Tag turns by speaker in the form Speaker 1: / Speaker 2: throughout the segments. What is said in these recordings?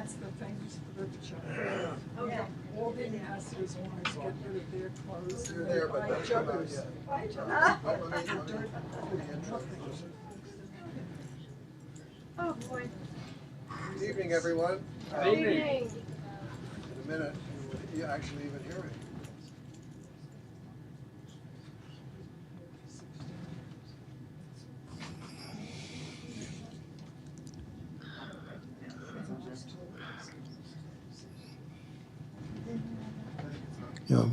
Speaker 1: That's the famous thrift shop. Okay. All the masters want to get rid of their clothes.
Speaker 2: You're there, but don't come out yet.
Speaker 3: Oh boy.
Speaker 2: Good evening, everyone.
Speaker 3: Good evening.
Speaker 2: In a minute, you will actually even hear it.
Speaker 4: Yeah.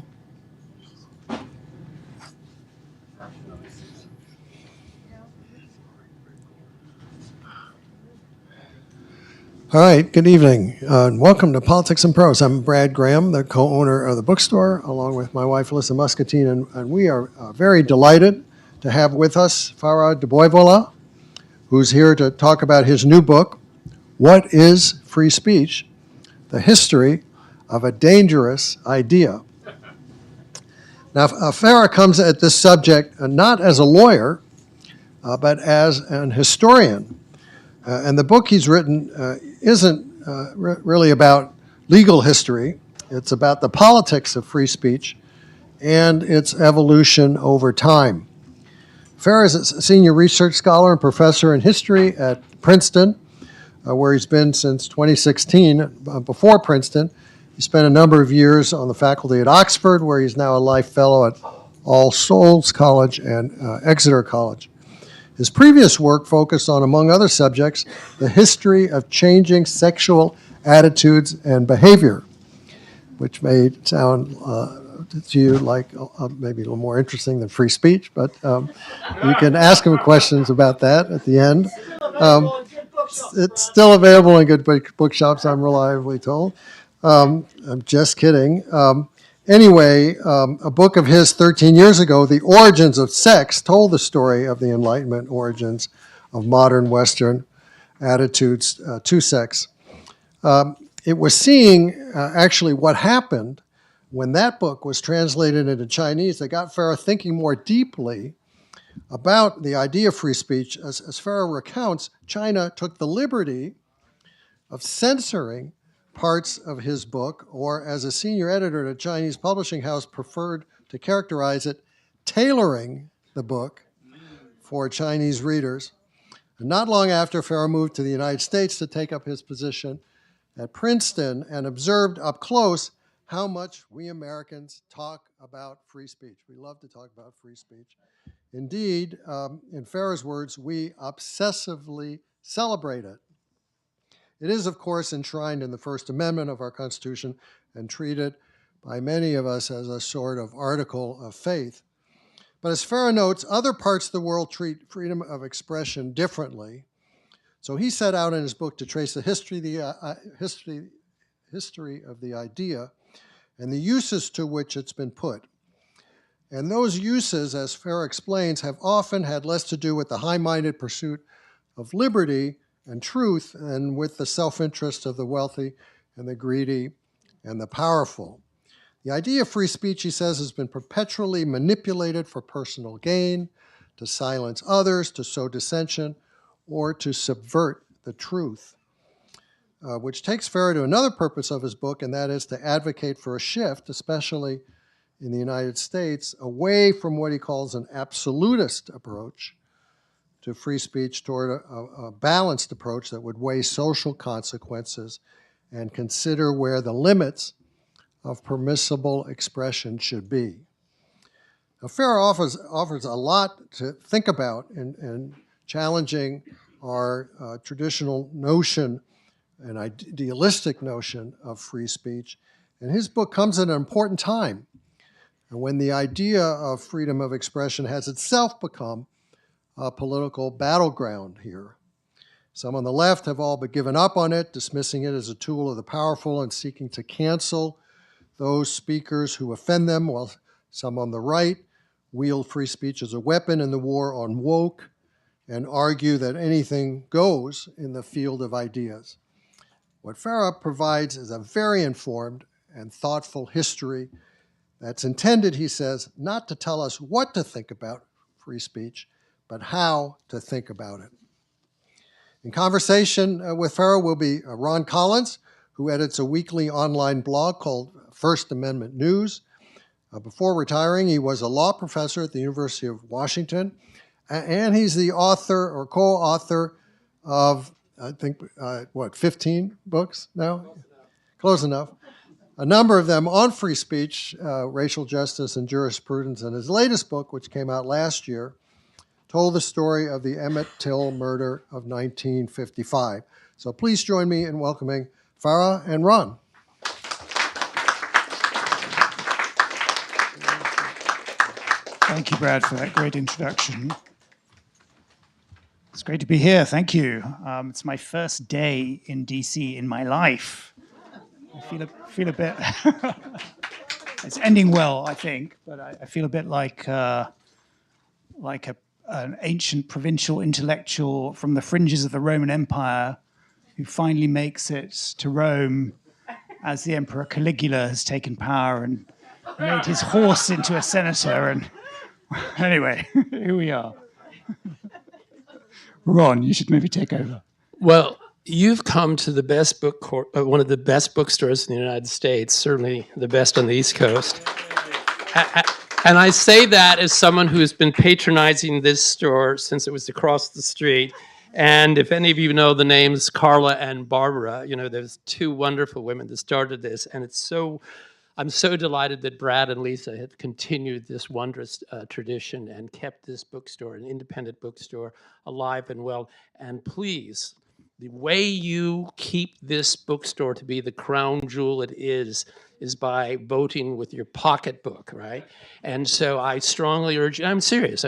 Speaker 4: All right, good evening. Welcome to Politics and Prose. I'm Brad Graham, the co-owner of the Bookstore, along with my wife, Alyssa Muscatine, and we are very delighted to have with us Fara Dabhoiwala, who's here to talk about his new book, What is Free Speech? The History of a Dangerous Idea. Now, Fara comes at this subject not as a lawyer, but as an historian. And the book he's written isn't really about legal history. It's about the politics of free speech and its evolution over time. Fara is a senior research scholar and professor in history at Princeton, where he's been since 2016. Before Princeton, he spent a number of years on the faculty at Oxford, where he's now a life fellow at All Souls College and Exeter College. His previous work focused on, among other subjects, the history of changing sexual attitudes and behavior, which may sound to you like maybe a little more interesting than free speech, but you can ask him questions about that at the end. It's still available in good bookshops, I'm reliably told. I'm just kidding. Anyway, a book of his 13 years ago, The Origins of Sex, told the story of the Enlightenment origins of modern Western attitudes to sex. It was seeing actually what happened when that book was translated into Chinese that got Fara thinking more deeply about the idea of free speech. As Fara recounts, China took the liberty of censoring parts of his book, or as a senior editor at a Chinese publishing house preferred to characterize it, tailoring the book for Chinese readers. And not long after, Fara moved to the United States to take up his position at Princeton and observed up close how much we Americans talk about free speech. We love to talk about free speech. Indeed, in Fara's words, we obsessively celebrate it. It is, of course, enshrined in the First Amendment of our Constitution and treated by many of us as a sort of article of faith. But as Fara notes, other parts of the world treat freedom of expression differently. So he set out in his book to trace the history of the idea and the uses to which it's been put. And those uses, as Fara explains, have often had less to do with the high-minded pursuit of liberty and truth and with the self-interest of the wealthy and the greedy and the powerful. The idea of free speech, he says, has been perpetually manipulated for personal gain, to silence others, to sow dissension, or to subvert the truth, which takes Fara to another purpose of his book, and that is to advocate for a shift, especially in the United States, away from what he calls an absolutist approach to free speech toward a balanced approach that would weigh social consequences and consider where the limits of permissible expression should be. Now, Fara offers a lot to think about in challenging our traditional notion, an idealistic notion of free speech. And his book comes at an important time, when the idea of freedom of expression has itself become a political battleground here. Some on the left have all but given up on it, dismissing it as a tool of the powerful and seeking to cancel those speakers who offend them, while some on the right wield free speech as a weapon in the war on woke and argue that anything goes in the field of ideas. What Fara provides is a very informed and thoughtful history that's intended, he says, not to tell us what to think about free speech, but how to think about it. In conversation with Fara will be Ron Collins, who edits a weekly online blog called First Amendment News. Before retiring, he was a law professor at the University of Washington, and he's the author or co-author of, I think, 15 books now? Close enough. A number of them on free speech, racial justice, and jurisprudence. And his latest book, which came out last year, told the story of the Emmett Till murder of 1955. So please join me in welcoming Fara and Ron.
Speaker 5: Thank you, Brad, for that great introduction. It's great to be here. Thank you. It's my first day in DC in my life. I feel a bit. It's ending well, I think, but I feel a bit like an ancient provincial intellectual from the fringes of the Roman Empire who finally makes it to Rome as the Emperor Caligula has taken power and made his horse into a senator. And anyway, here we are. Ron, you should maybe take over.
Speaker 6: Well, you've come to the best one of the best bookstores in the United States, certainly the best on the East Coast. And I say that as someone who's been patronizing this store since it was across the street. And if any of you know the names Carla and Barbara, there's two wonderful women that started this. And I'm so delighted that Brad and Lisa have continued this wondrous tradition and kept this bookstore, an independent bookstore, alive and well. And please, the way you keep this bookstore to be the crown jewel it is by voting with your pocketbook, right? And so I strongly urge you, I'm serious.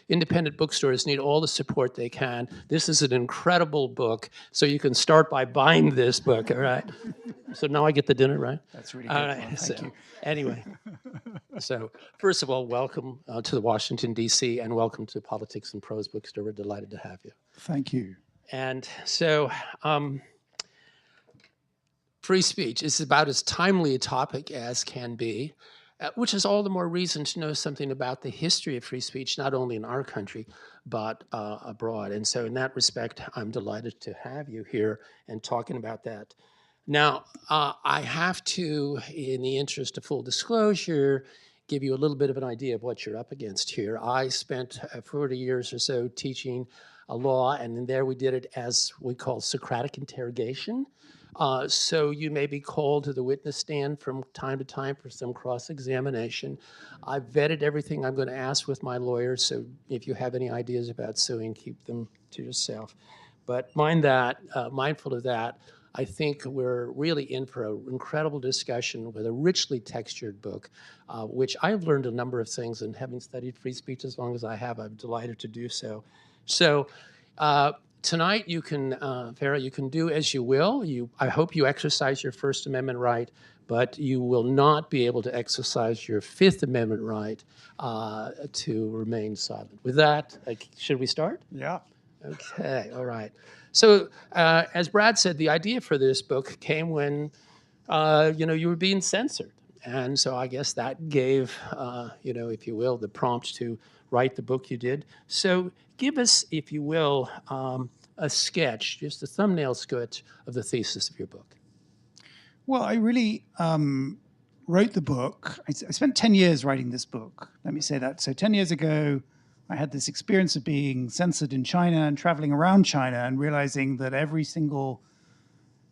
Speaker 6: Independent bookstores need all the support they can. This is an incredible book, so you can start by buying this book, all right? So now I get the dinner, right?
Speaker 5: That's really good.
Speaker 6: All right,
Speaker 5: Thank you.
Speaker 6: Anyway, so first of all, welcome to the Washington, D.C., and welcome to Politics and Prose Bookstore. We're delighted to have you.
Speaker 5: Thank you.
Speaker 6: And so free speech is about as timely a topic as can be, which is all the more reason to know something about the history of free speech, not only in our country, but abroad. And so in that respect, I'm delighted to have you here and talking about that. Now, I have to, in the interest of full disclosure, give you a little bit of an idea of what you're up against here. I spent 40 years or so teaching law, and in there we did it as we call Socratic interrogation. So you may be called to the witness stand from time to time for some cross-examination. I've vetted everything I'm going to ask with my lawyers, so if you have any ideas about suing, keep them to yourself. But mindful of that, I think we're really in for an incredible discussion with a richly textured book, which I've learned a number of things, and having studied free speech as long as I have, I'm delighted to do so. So tonight you can, Fara, you can do as you will. I hope you exercise your First Amendment right, but you will not be able to exercise your Fifth Amendment right to remain silent. With that, should we start?
Speaker 5: Yeah.
Speaker 6: Okay, all right. So as Brad said, the idea for this book came when, you were being censored. And so I guess that gave, if you will, the prompt to write the book you did. So give us, if you will, a sketch, just a thumbnail sketch of the thesis of your book.
Speaker 5: Well, I really wrote the book. I spent 10 years writing this book. Let me say that. So 10 years ago, I had this experience of being censored in China and traveling around China and realizing that every single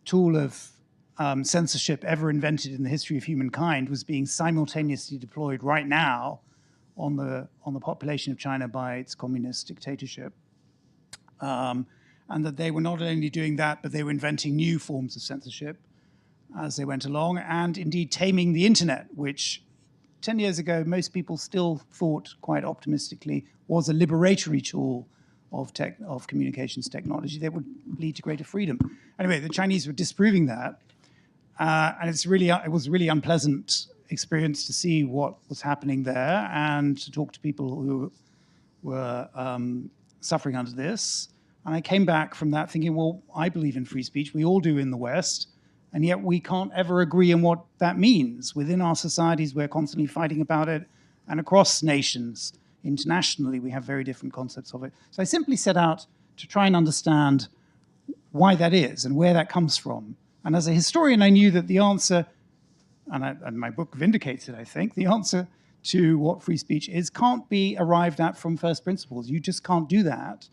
Speaker 5: tool of censorship ever invented in the history of humankind was being simultaneously deployed right now on the population of China by its communist dictatorship. And that they were not only doing that, but they were inventing new forms of censorship as they went along, and indeed taming the internet, which 10 years ago, most people still thought quite optimistically was a liberatory tool of communications technology that would lead to greater freedom. Anyway, the Chinese were disproving that. And it was really unpleasant experience to see what was happening there and to talk to people who were suffering under this. And I came back from that thinking, well, I believe in free speech. We all do in the West. And yet we can't ever agree on what that means. Within our societies, we're constantly fighting about it. And across nations, internationally, we have very different concepts of it. So I simply set out to try and understand why that is and where that comes from. And as a historian, I knew that the answer, and my book vindicates it, I think, the answer to what free speech is can't be arrived at from first principles. You just can't do that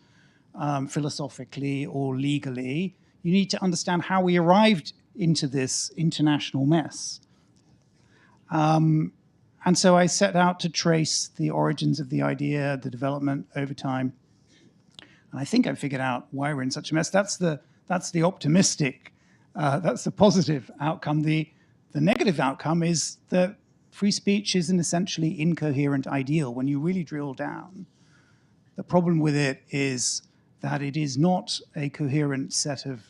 Speaker 5: philosophically or legally. You need to understand how we arrived into this international mess. And so I set out to trace the origins of the idea, the development over time. And I think I figured out why we're in such a mess. That's the optimistic, that's the positive outcome. The negative outcome is that free speech is an essentially incoherent ideal when you really drill down. The problem with it is that it is not a coherent set of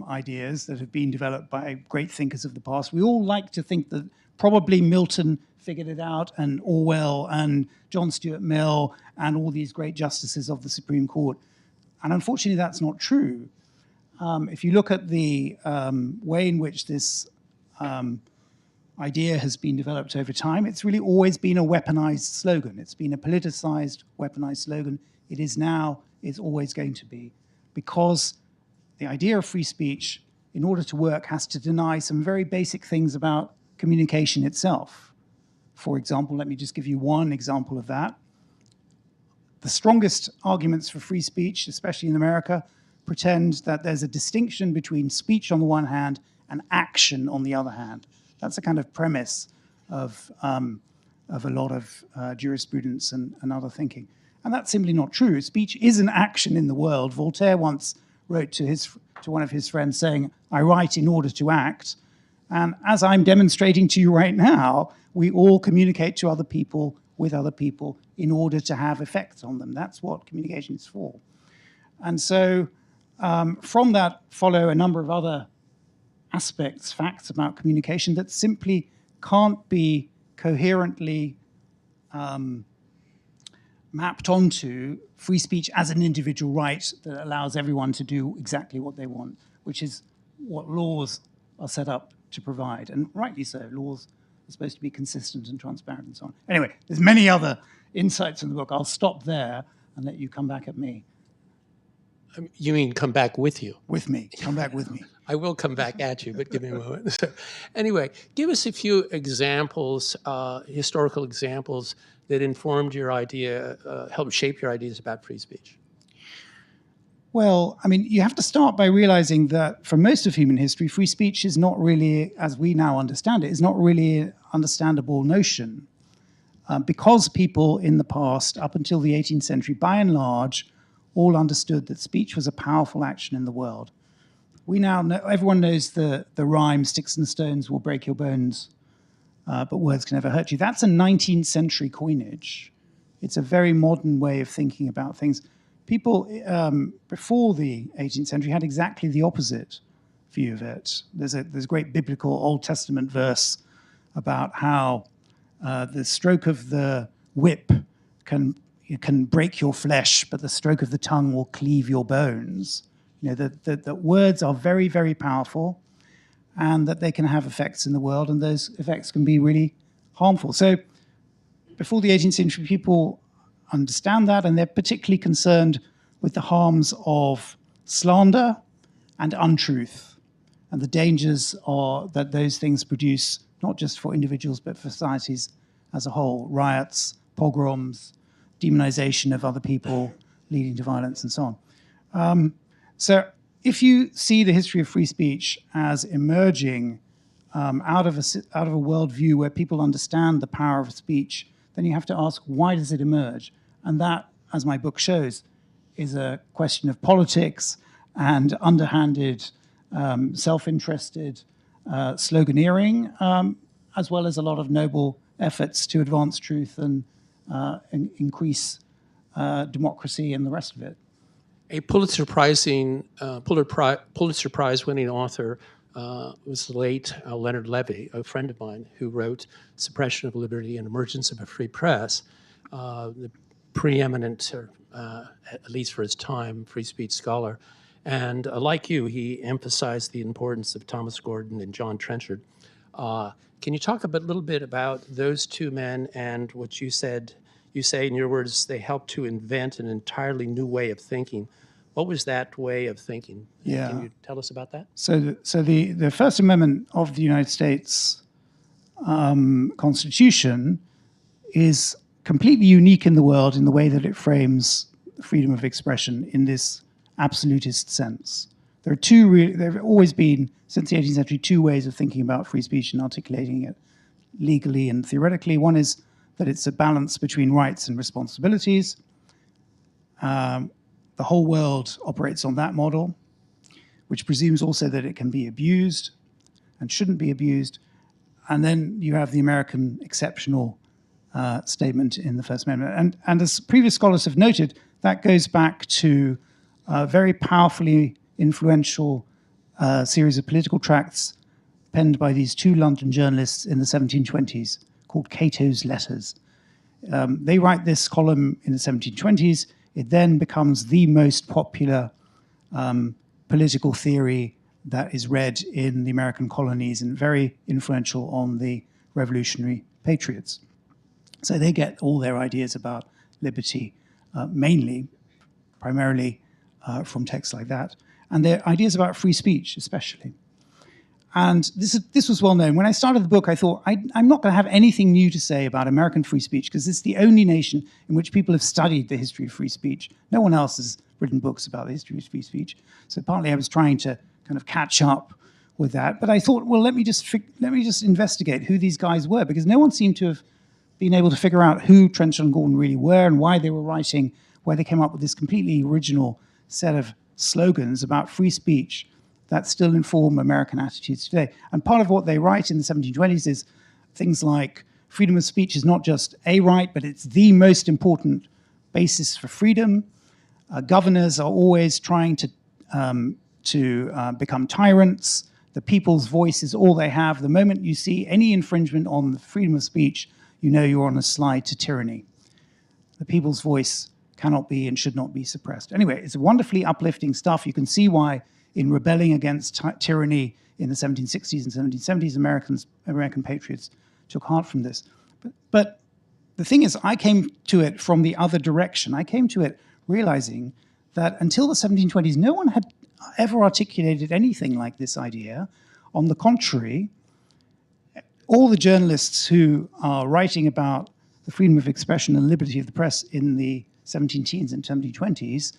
Speaker 5: ideas that have been developed by great thinkers of the past. We all like to think that probably Milton figured it out, and Orwell and John Stuart Mill and all these great justices of the Supreme Court. And unfortunately, that's not true. If you look at the way in which this idea has been developed over time, it's really always been a weaponized slogan. It's been a politicized, weaponized slogan. It is now, it's always going to be, because the idea of free speech, in order to work, has to deny some very basic things about communication itself. For example, let me just give you one example of that. The strongest arguments for free speech, especially in America, pretend that there's a distinction between speech on the one hand and action on the other hand. That's a kind of premise of a lot of jurisprudence and other thinking. And that's simply not true. Speech is an action in the world. Voltaire once wrote to one of his friends saying, "I write in order to act." And as I'm demonstrating to you right now, we all communicate to other people with other people in order to have effects on them. That's what communication is for. And so from that follow a number of other aspects, facts about communication that simply can't be coherently mapped onto free speech as an individual right that allows everyone to do exactly what they want, which is what laws are set up to provide. And rightly so, laws are supposed to be consistent and transparent and so on. Anyway, there's many other insights in the book. I'll stop there and let you come back at me.
Speaker 6: You mean come back with you?
Speaker 5: With me. Come back with me.
Speaker 6: I will come back at you, but give me a moment. So, anyway, give us a few examples, historical examples that informed your idea, helped shape your ideas about free speech.
Speaker 5: Well, I mean, you have to start by realizing that for most of human history, free speech is not really, as we now understand it, is not really an understandable notion. Because people in the past, up until the 18th century, by and large, all understood that speech was a powerful action in the world. We now know, everyone knows the rhyme, "Sticks and stones will break your bones, but words can never hurt you." That's a 19th century coinage. It's a very modern way of thinking about things. People before the 18th century had exactly the opposite view of it. There's a great biblical Old Testament verse about how the stroke of the whip can break your flesh, but the stroke of the tongue will cleave your bones. You know, that words are very, very powerful, and that they can have effects in the world, and those effects can be really harmful. So before the 18th century, people understand that, and they're particularly concerned with the harms of slander and untruth, and the dangers that those things produce, not just for individuals, but for societies as a whole. Riots, pogroms, demonization of other people, leading to violence, and so on. So if you see the history of free speech as emerging out of a worldview where people understand the power of speech, then you have to ask, why does it emerge? And that, as my book shows, is a question of politics and underhanded, self-interested sloganeering, as well as a lot of noble efforts to advance truth and increase democracy and the rest of it.
Speaker 6: A Pulitzer Prize-winning author was the late Leonard Levy, a friend of mine, who wrote "Suppression of Liberty and Emergence of a Free Press," the preeminent, at least for his time, free speech scholar. And like you, he emphasized the importance of Thomas Gordon and John Trenchard. Can you talk a little bit about those two men and what you said? You say, in your words, they helped to invent an entirely new way of thinking What was that way of thinking?
Speaker 5: Yeah.
Speaker 6: Can you tell us about that?
Speaker 5: So the First Amendment of the United States Constitution is completely unique in the world in the way that it frames freedom of expression in this absolutist sense. There have always been, since the 18th century, two ways of thinking about free speech and articulating it legally and theoretically. One is that it's a balance between rights and responsibilities. The whole world operates on that model, which presumes also that it can be abused and shouldn't be abused. And then you have the American exceptional statement in the First Amendment. And as previous scholars have noted, that goes back to a very powerfully influential series of political tracts penned by these two London journalists in the 1720s called Cato's Letters. They write this column in the 1720s. It then becomes the most popular political theory that is read in the American colonies and very influential on the revolutionary patriots. So they get all their ideas about liberty primarily from texts like that, and their ideas about free speech especially. And this was well known. When I started the book, I thought, I'm not going to have anything new to say about American free speech because it's the only nation in which people have studied the history of free speech. No one else has written books about the history of free speech. So partly I was trying to kind of catch up with that. But I thought, well, let me just investigate who these guys were, because no one seemed to have been able to figure out who Trenchard and Gordon really were and why they were writing, why they came up with this completely original set of slogans about free speech that still inform American attitudes today. And part of what they write in the 1720s is things like freedom of speech is not just a right, but it's the most important basis for freedom. Governors are always trying to become tyrants. The people's voice is all they have. The moment you see any infringement on the freedom of speech, you know you're on a slide to tyranny. The people's voice cannot be and should not be suppressed. Anyway, it's wonderfully uplifting stuff. You can see why in rebelling against tyranny in the 1760s and 1770s, American patriots took heart from this. But the thing is, I came to it from the other direction. I came to it realizing that until the 1720s, no one had ever articulated anything like this idea. On the contrary, all the journalists who are writing about the freedom of expression and liberty of the press in the 17 teens and 1720s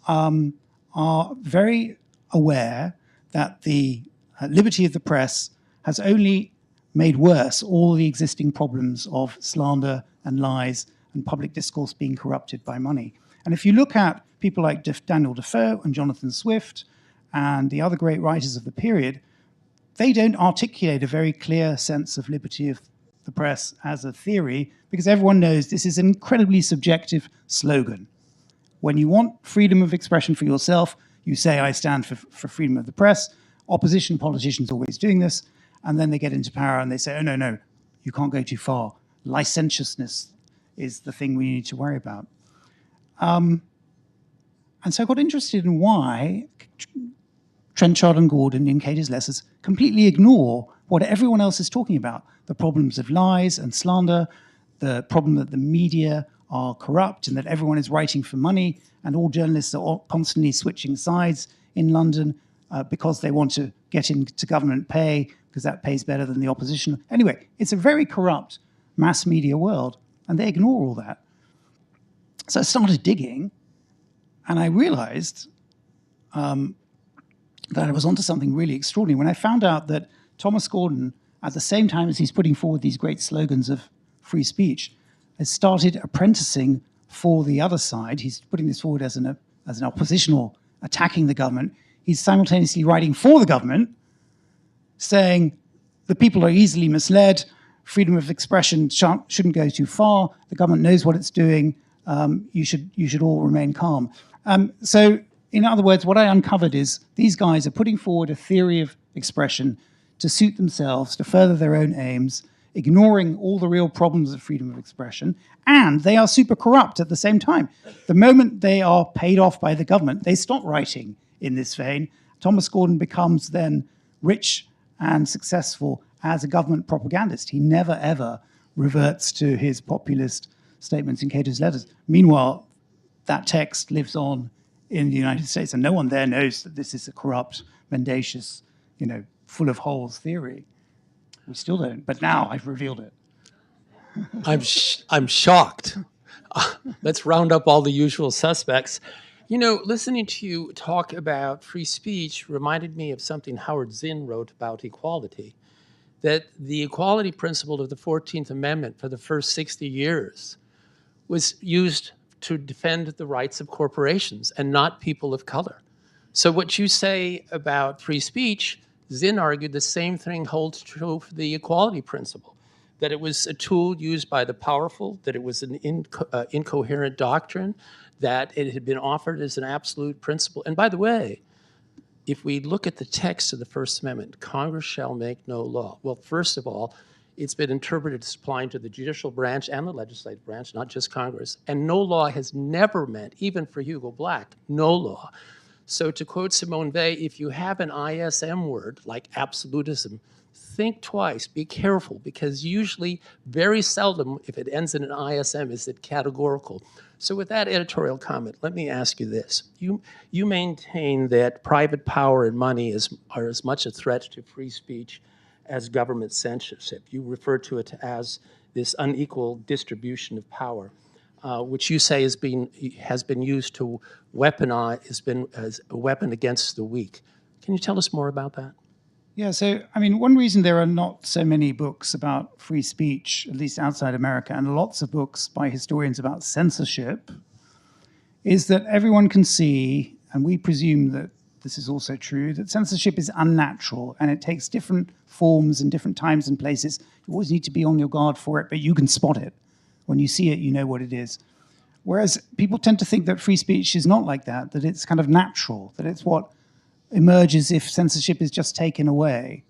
Speaker 5: are very aware that the liberty of the press has only made worse all the existing problems of slander and lies and public discourse being corrupted by money. And if you look at people like Daniel Defoe and Jonathan Swift and the other great writers of the period, they don't articulate a very clear sense of liberty of the press as a theory, because everyone knows this is an incredibly subjective slogan. When you want freedom of expression for yourself, you say, I stand for freedom of the press. Opposition politicians are always doing this. And then they get into power and they say, oh, no, you can't go too far. Licentiousness is the thing we need to worry about. And so I got interested in why Trenchard and Gordon in Cato's Letters completely ignore what everyone else is talking about. The problems of lies and slander, the problem that the media are corrupt and that everyone is writing for money and all journalists are constantly switching sides in London because they want to get into government pay because that pays better than the opposition. Anyway, it's a very corrupt mass media world and they ignore all that. So I started digging and I realized that I was onto something really extraordinary when I found out that Thomas Gordon, at the same time as he's putting forward these great slogans of free speech, has started apprenticing for the other side. He's putting this forward as an oppositional, attacking the government. He's simultaneously writing for the government, saying the people are easily misled, freedom of expression shouldn't go too far, the government knows what it's doing, you should all remain calm. So, in other words, what I uncovered is these guys are putting forward a theory of expression to suit themselves, to further their own aims, ignoring all the real problems of freedom of expression, and they are super corrupt at the same time. The moment they are paid off by the government, they stop writing in this vein. Thomas Gordon becomes then rich and successful as a government propagandist. He never, ever reverts to his populist statements in Cato's Letters. Meanwhile, that text lives on in the United States, and no one there knows that this is a corrupt, mendacious, full of holes theory. We still don't, but now I've revealed it.
Speaker 6: I'm shocked. Let's round up all the usual suspects. Listening to you talk about free speech reminded me of something Howard Zinn wrote about equality, that the equality principle of the 14th Amendment for the first 60 years was used to defend the rights of corporations and not people of color. So what you say about free speech, Zinn argued the same thing holds true for the equality principle, that it was a tool used by the powerful, that it was an incoherent doctrine, that it had been offered as an absolute principle. And by the way, if we look at the text of the First Amendment, Congress shall make no law. Well, first of all, it's been interpreted as applying to the judicial branch and the legislative branch, not just Congress. And no law has never meant, even for Hugo Black, no law. So to quote Simone Weil, if you have an ISM word like absolutism, think twice, be careful, because usually, very seldom, if it ends in an ISM, is it categorical. So with that editorial comment, let me ask you this. You maintain that private power and money are as much a threat to free speech as government censorship. You refer to it as this unequal distribution of power, which you say has been used to weaponize, has been as a weapon against the weak. Can you tell us more about that?
Speaker 5: Yeah, so, one reason there are not so many books about free speech, at least outside America, and lots of books by historians about censorship, is that everyone can see, and we presume that this is also true, that censorship is unnatural and it takes different forms and different times and places. You always need to be on your guard for it, but you can spot it. When you see it, you know what it is. Whereas people tend to think that free speech is not like that it's kind of natural, that it's what emerges if censorship is just taken away.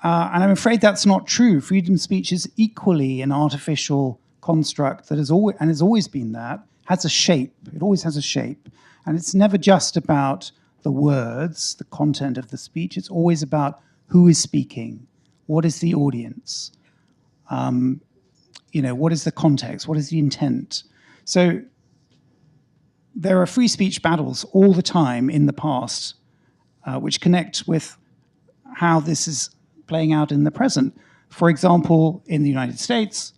Speaker 5: And I'm afraid that's not true. Freedom of speech is equally an artificial construct that has always been that, has a shape. It always has a shape. And it's never just about the words, the content of the speech. It's always about who is speaking, what is the audience, what is the context, what is the intent. So there are free speech battles all the time in the past, which connect with how this is playing out in the present. For example, in the United States,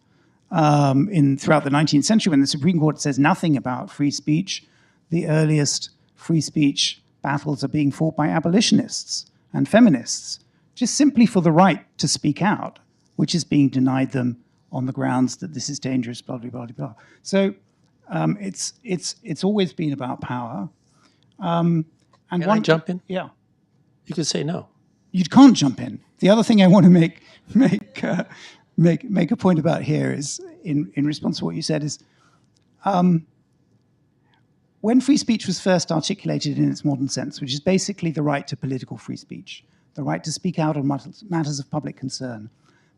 Speaker 5: throughout the 19th century, when the Supreme Court says nothing about free speech, the earliest free speech battles are being fought by abolitionists and feminists, just simply for the right to speak out, which is being denied them on the grounds that this is dangerous, blah, blah, blah, blah. So it's always been about power. And
Speaker 6: Can I jump in?
Speaker 5: Yeah.
Speaker 6: You could say no.
Speaker 5: You can't jump in. The other thing I want to make a point about here is, in response to what you said, is when free speech was first articulated in its modern sense, which is basically the right to political free speech, the right to speak out on matters of public concern,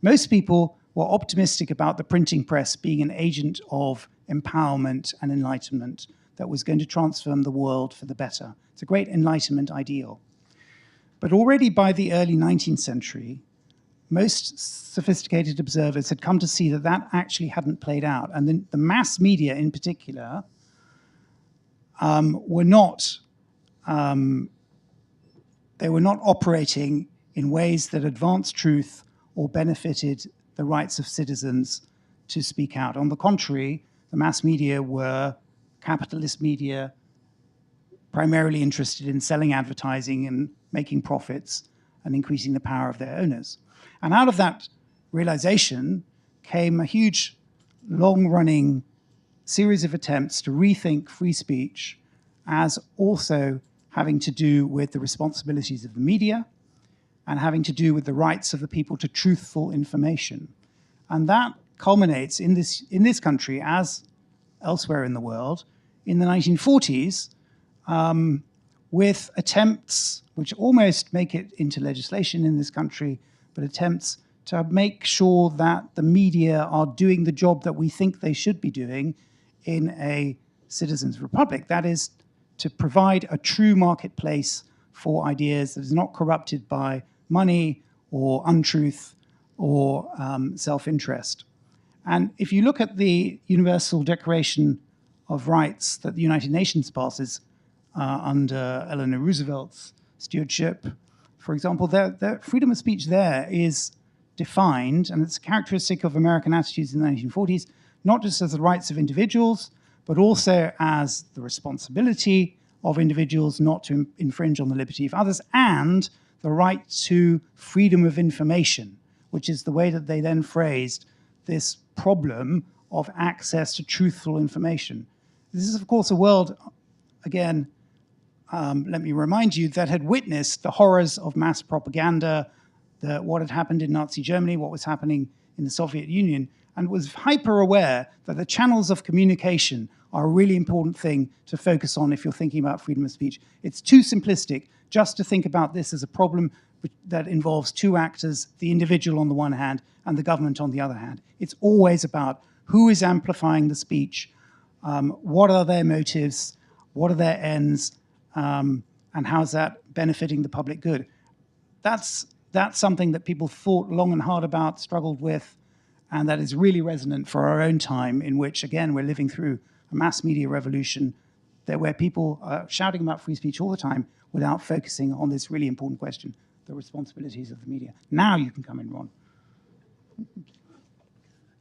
Speaker 5: most people were optimistic about the printing press being an agent of empowerment and enlightenment that was going to transform the world for the better. It's a great Enlightenment ideal. But already by the early 19th century, most sophisticated observers had come to see that that actually hadn't played out. And the mass media in particular were not operating in ways that advanced truth or benefited the rights of citizens to speak out. On the contrary, the mass media were capitalist media, primarily interested in selling advertising and making profits and increasing the power of their owners. And out of that realization came a huge, long-running series of attempts to rethink free speech as also having to do with the responsibilities of the media and having to do with the rights of the people to truthful information. And that culminates in this country, as elsewhere in the world, in the 1940s, with attempts which almost make it into legislation in this country, but attempts to make sure that the media are doing the job that we think they should be doing in a citizens' republic. That is, to provide a true marketplace for ideas that is not corrupted by money or untruth or self-interest. And if you look at the Universal Declaration of Rights that the United Nations passes, under Eleanor Roosevelt's stewardship, for example, their freedom of speech there is defined, and it's characteristic of American attitudes in the 1940s, not just as the rights of individuals, but also as the responsibility of individuals not to infringe on the liberty of others, and the right to freedom of information, which is the way that they then phrased this problem of access to truthful information. This is, of course, a world, again, let me remind you, that had witnessed the horrors of mass propaganda, what had happened in Nazi Germany, what was happening in the Soviet Union, and was hyper aware that the channels of communication are a really important thing to focus on if you're thinking about freedom of speech. It's too simplistic just to think about this as a problem that involves two actors, the individual on the one hand and the government on the other hand. It's always about who is amplifying the speech, what are their motives, what are their ends, and how is that benefiting the public good. That's something that people thought long and hard about, struggled with, and that is really resonant for our own time, in which, again, we're living through a mass media revolution where people are shouting about free speech all the time without focusing on this really important question, the responsibilities of the media. Now you can come in, Ron.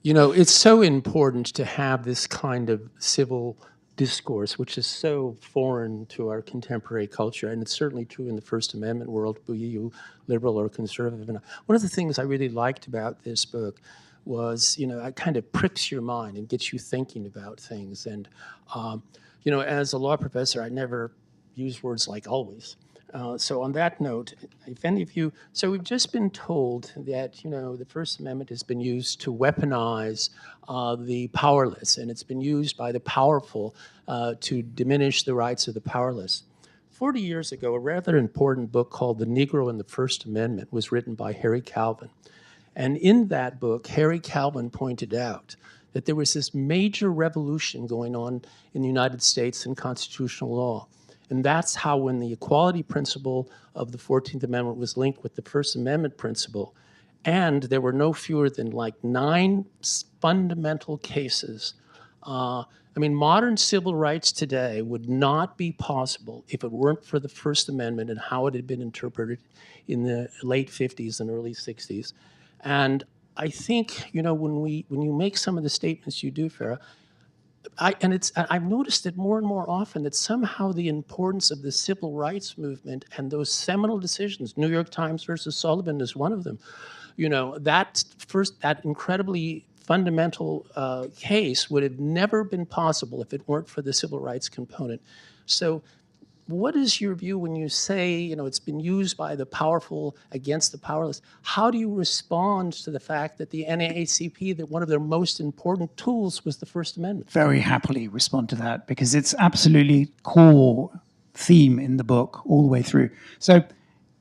Speaker 6: You know, it's so important to have this kind of civil discourse, which is so foreign to our contemporary culture, and it's certainly true in the First Amendment world, be you liberal or conservative. And one of the things I really liked about this book was, you know, it kind of pricks your mind and gets you thinking about things. And, you know, as a law professor, I never use words like always. So on that note, if any of you, so we've just been told that, you know, the First Amendment has been used to weaponize the powerless, and it's been used by the powerful to diminish the rights of the powerless. 40 years ago, a rather important book called The Negro and the First Amendment was written by Harry Calvin. And in that book, Harry Calvin pointed out that there was this major revolution going on in the United States in constitutional law. And that's how, when the equality principle of the 14th Amendment was linked with the First Amendment principle, and there were no fewer than like 9 fundamental cases. I mean, modern civil rights today would not be possible if it weren't for the First Amendment and how it had been interpreted in the late 50s and early 60s. And I think, you know, when you make some of the statements you do, Fara, I've noticed it more and more often that somehow the importance of the civil rights movement and those seminal decisions, New York Times versus Sullivan is one of them, you know, that incredibly fundamental case would have never been possible if it weren't for the civil rights component. So what is your view when you say, you know, it's been used by the powerful against the powerless? How do you respond to the fact that the NAACP, that one of their most important tools was the First Amendment?
Speaker 5: Very happily respond to that, because it's absolutely core theme in the book all the way through. So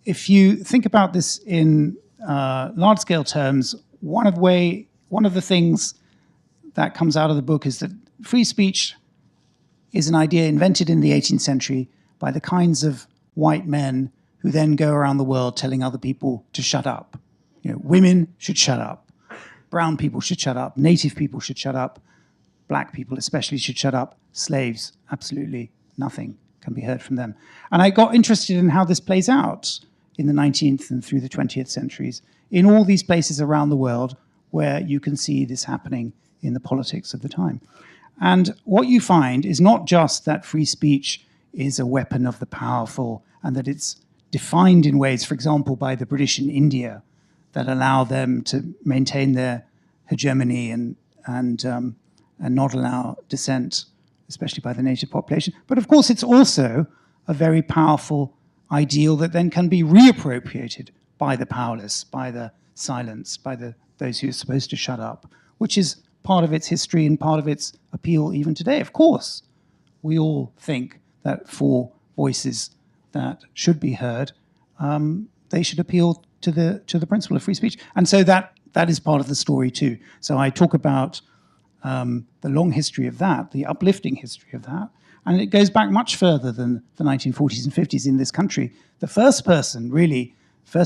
Speaker 5: if you think about this in large-scale terms, one of the things that comes out of the book is that free speech is an idea invented in the 18th century by the kinds of white men who then go around the world telling other people to shut up. You know, women should shut up. Brown people should shut up. Native people should shut up. Black people especially should shut up. Slaves, absolutely nothing can be heard from them. And I got interested in how this plays out in the 19th and through the 20th centuries in all these places around the world where you can see this happening in the politics of the time. And what you find is not just that free speech is a weapon of the powerful and that it's defined in ways, for example, by the British in India that allow them to maintain their hegemony and not allow dissent, especially by the native population. But of course, it's also a very powerful ideal that then can be reappropriated by the powerless, by the silenced, by those who are supposed to shut up, which is part of its history and part of its appeal even today. Of course, we all think that for voices that should be heard, they should appeal to the principle of free speech. And so that is part of the story too. So I talk about the long history of that, the uplifting history of that, and it goes back much further than the 1940s and 50s in this country. The first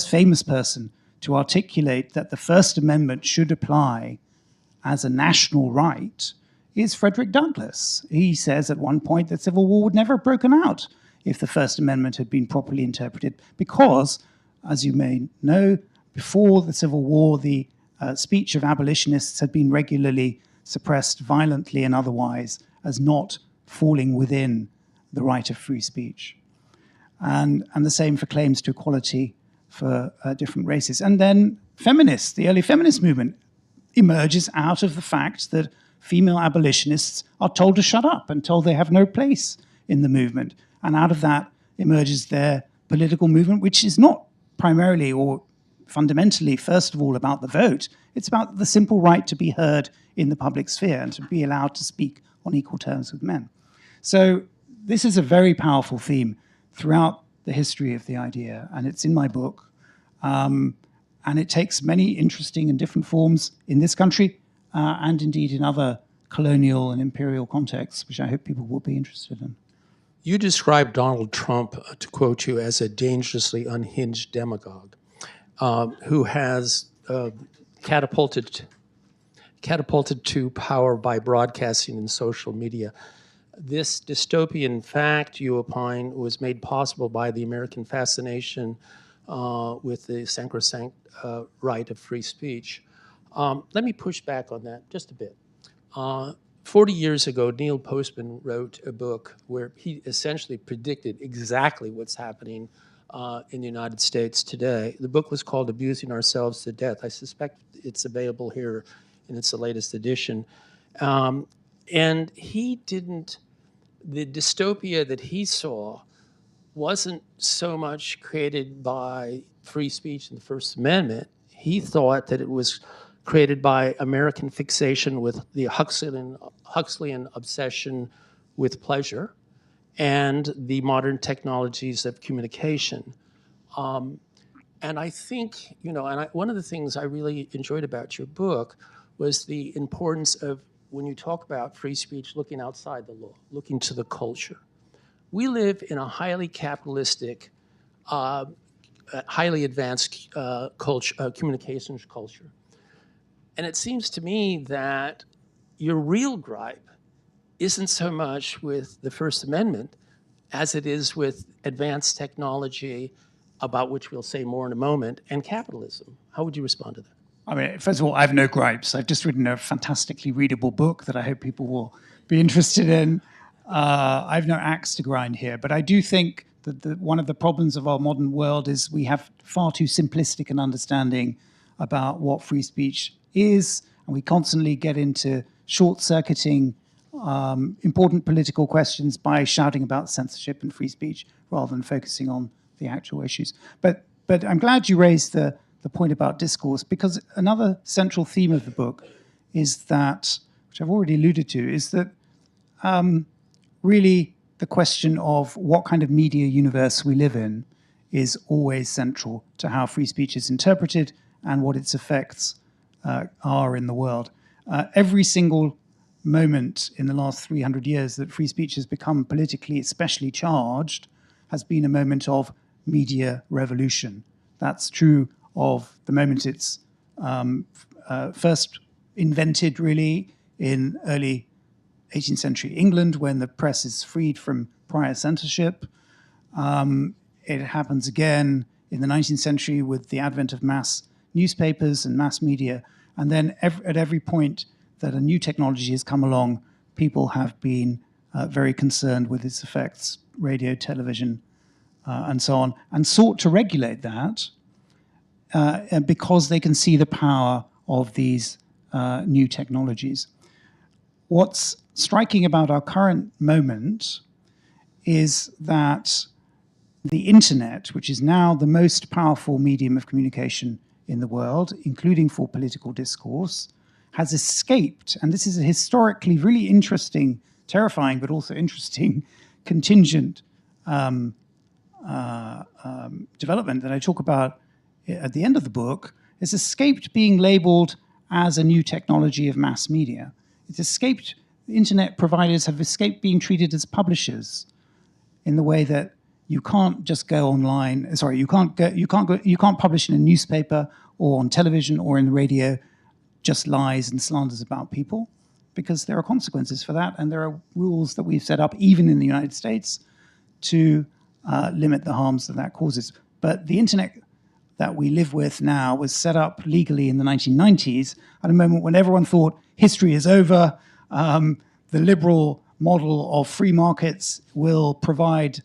Speaker 5: famous person to articulate that the First Amendment should apply as a national right is Frederick Douglass. He says at one point that civil war would never have broken out if the First Amendment had been properly interpreted. Because, as you may know, before the Civil War, the speech of abolitionists had been regularly suppressed violently and otherwise as not falling within the right of free speech. And the same for claims to equality for different races. And then feminists, the early feminist movement, emerges out of the fact that female abolitionists are told to shut up and told they have no place in the movement. And out of that emerges their political movement, which is not primarily or fundamentally, first of all, about the vote. It's about the simple right to be heard in the public sphere and to be allowed to speak on equal terms with men. So this is a very powerful theme throughout the history of the idea, and it's in my book. And it takes many interesting and different forms in this country and indeed in other colonial and imperial contexts, which I hope people will be interested in.
Speaker 6: You described Donald Trump, to quote you, as a dangerously unhinged demagogue who has catapulted to power by broadcasting and social media. This dystopian fact, you opine, was made possible by the American fascination with the sacrosanct right of free speech. Let me push back on that just a bit. 40 years ago, Neil Postman wrote a book where he essentially predicted exactly what's happening in the United States today. The book was called Abusing Ourselves to Death. I suspect it's available here, and it's the latest edition. And he didn't, the dystopia that he saw wasn't so much created by free speech and the First Amendment. He thought that it was created by American fixation with the Huxleyan obsession with pleasure and the modern technologies of communication. And I think, one of the things I really enjoyed about your book was the importance of, when you talk about free speech, looking outside the law, looking to the culture. We live in a highly capitalistic, highly advanced communications culture. And it seems to me that your real gripe isn't so much with the First Amendment as it is with advanced technology, about which we'll say more in a moment, and capitalism. How would you respond to that?
Speaker 5: I mean, first of all, I have no gripes. I've just written a fantastically readable book that I hope people will be interested in. I have no axe to grind here, but I do think that one of the problems of our modern world is we have far too simplistic an understanding about what free speech is, and we constantly get into short-circuiting important political questions by shouting about censorship and free speech rather than focusing on the actual issues. But I'm glad you raised the point about discourse, because another central theme of the book is that, which I've already alluded to, is that really the question of what kind of media universe we live in is always central to how free speech is interpreted and what its effects are in the world. Every single moment in the last 300 years that free speech has become politically especially charged has been a moment of media revolution. That's true of the moment it's first invented, really, in early 18th century England, when the press is freed from prior censorship. It happens again in the 19th century with the advent of mass newspapers and mass media. And then at every point that a new technology has come along, people have been very concerned with its effects, radio, television, and so on, and sought to regulate that because they can see the power of these new technologies. What's striking about our current moment is that the internet, which is now the most powerful medium of communication in the world, including for political discourse, has escaped, and this is a historically really interesting, terrifying, but also interesting contingent development that I talk about at the end of the book, has escaped being labeled as a new technology of mass media. It's escaped, internet providers have escaped being treated as publishers in the way that you can't just go online, you can't publish in a newspaper or on television or in the radio just lies and slanders about people, because there are consequences for that, and there are rules that we've set up, even in the United States, to limit the harms that causes. But the internet that we live with now was set up legally in the 1990s at a moment when everyone thought history is over. The liberal model of free markets will provide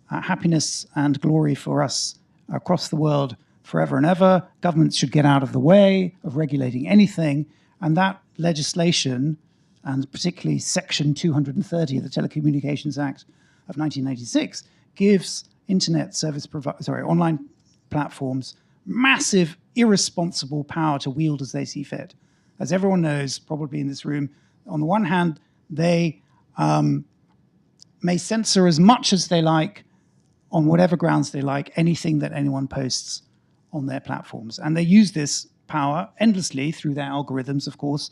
Speaker 5: happiness and glory for us across the world forever and ever. Governments should get out of the way of regulating anything. And that legislation, and particularly Section 230 of the Telecommunications Act of 1996, gives online platforms massive, irresponsible power to wield as they see fit. As everyone knows, probably in this room, on the one hand, they may censor as much as they like, on whatever grounds they like, anything that anyone posts on their platforms. And they use this power endlessly through their algorithms, of course,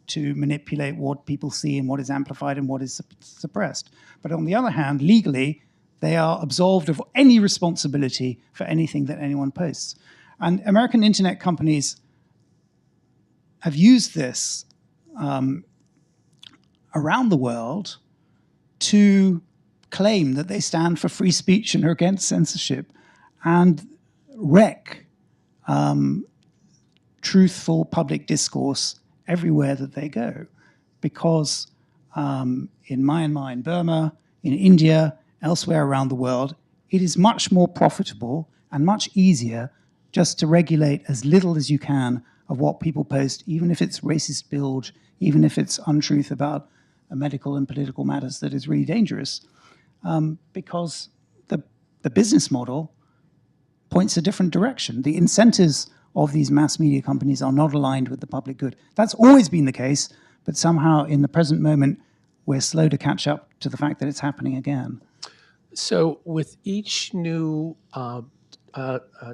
Speaker 5: to manipulate what people see and what is amplified and what is suppressed. But on the other hand, legally, they are absolved of any responsibility for anything that anyone posts. And American internet companies have used this around the world to claim that they stand for free speech and are against censorship and wreck truthful public discourse everywhere that they go. Because in Myanmar, in Burma, in India, elsewhere around the world, it is much more profitable and much easier just to regulate as little as you can of what people post, even if it's racist bilge, even if it's untruth about medical and political matters that is really dangerous, because the business model points a different direction. The incentives of these mass media companies are not aligned with the public good. That's always been the case, but somehow in the present moment, we're slow to catch up to the fact that it's happening again.
Speaker 6: So with each new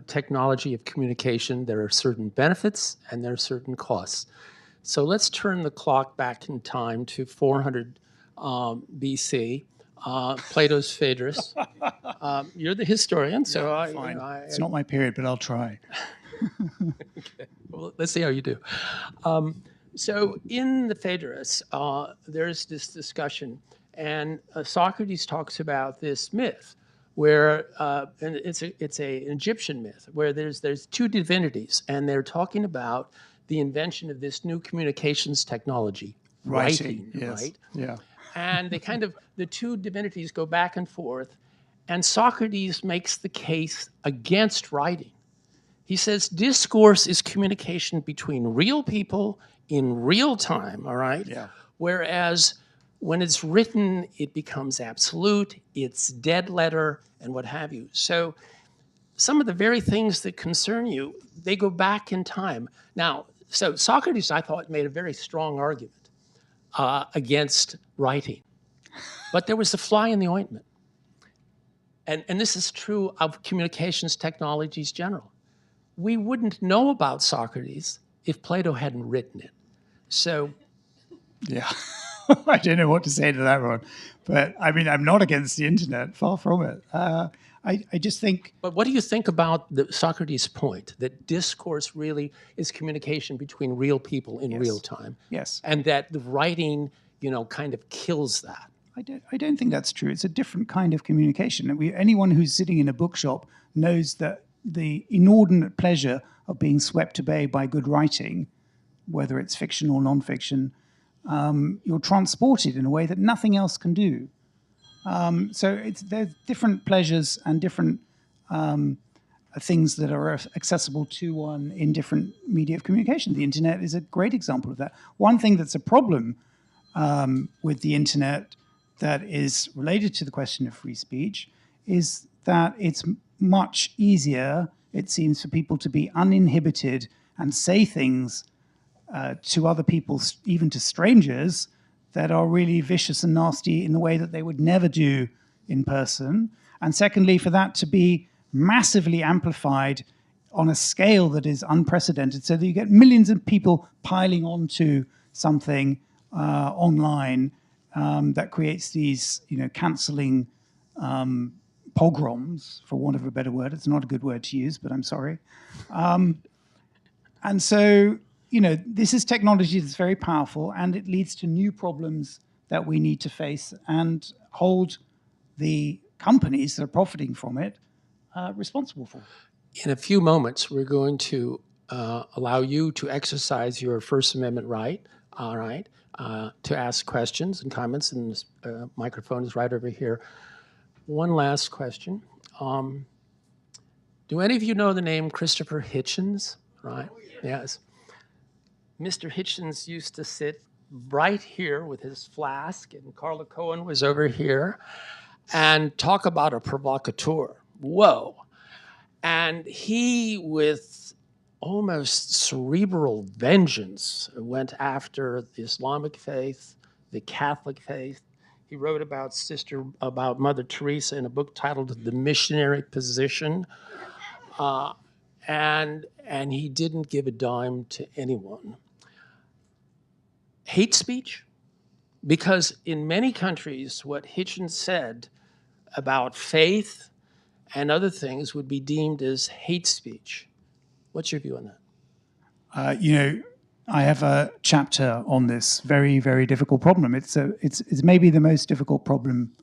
Speaker 6: technology of communication, there are certain benefits and there are certain costs. So let's turn the clock back in time to 400 BC, Plato's Phaedrus. You're the historian, so
Speaker 5: Fine. It's not my period, but I'll try.
Speaker 6: Okay. Well, let's see how you do. So in the Phaedrus, there's this discussion, and Socrates talks about this myth where, and it's an Egyptian myth, where there's two divinities, and they're talking about the invention of this new communications technology, writing,
Speaker 5: yes.
Speaker 6: right?
Speaker 5: Yeah.
Speaker 6: And they the two divinities go back and forth, and Socrates makes the case against writing. He says discourse is communication between real people in real time, all right?
Speaker 5: Yeah.
Speaker 6: Whereas when it's written, it becomes absolute, it's dead letter, and what have you. So some of the very things that concern you, they go back in time. Now, so Socrates, I thought, made a very strong argument against writing. But there was a fly in the ointment. And this is true of communications technologies general. We wouldn't know about Socrates if Plato hadn't written it. So,
Speaker 5: yeah, I don't know what to say to that, Ron. But I mean, I'm not against the internet, far from it. I just think.
Speaker 6: But what do you think about Socrates' point that discourse really is communication between real people in real time?
Speaker 5: Yes.
Speaker 6: And that the writing, kind of kills that.
Speaker 5: I don't think that's true. It's a different kind of communication. Anyone who's sitting in a bookshop knows that the inordinate pleasure of being swept away by good writing, whether it's fiction or nonfiction, you're transported in a way that nothing else can do. So there's different pleasures and different things that are accessible to one in different media of communication. The internet is a great example of that. One thing that's a problem with the internet that is related to the question of free speech is that it's much easier, it seems, for people to be uninhibited and say things to other people, even to strangers, that are really vicious and nasty in the way that they would never do in person. And secondly, for that to be massively amplified on a scale that is unprecedented, so that you get millions of people piling onto something online that creates these, canceling pogroms, for want of a better word. It's not a good word to use, but I'm sorry. And so, this is technology that's very powerful, and it leads to new problems that we need to face and hold the companies that are profiting from it responsible for.
Speaker 6: In a few moments, we're going to allow you to exercise your First Amendment right, all right, to ask questions and comments, and this microphone is right over here. One last question. Do any of you know the name Christopher Hitchens? Right? Yes. Mr. Hitchens used to sit right here with his flask, and Carla Cohen was over here, and talk about a provocateur. Whoa. And he, with almost cerebral vengeance, went after the Islamic faith, the Catholic faith. He wrote about Mother Teresa in a book titled The Missionary Position. And he didn't give a dime to anyone. Hate speech? Because in many countries, what Hitchens said about faith and other things would be deemed as hate speech. What's your view on that?
Speaker 5: I have a chapter on this very, very difficult problem. It's maybe the most difficult problem,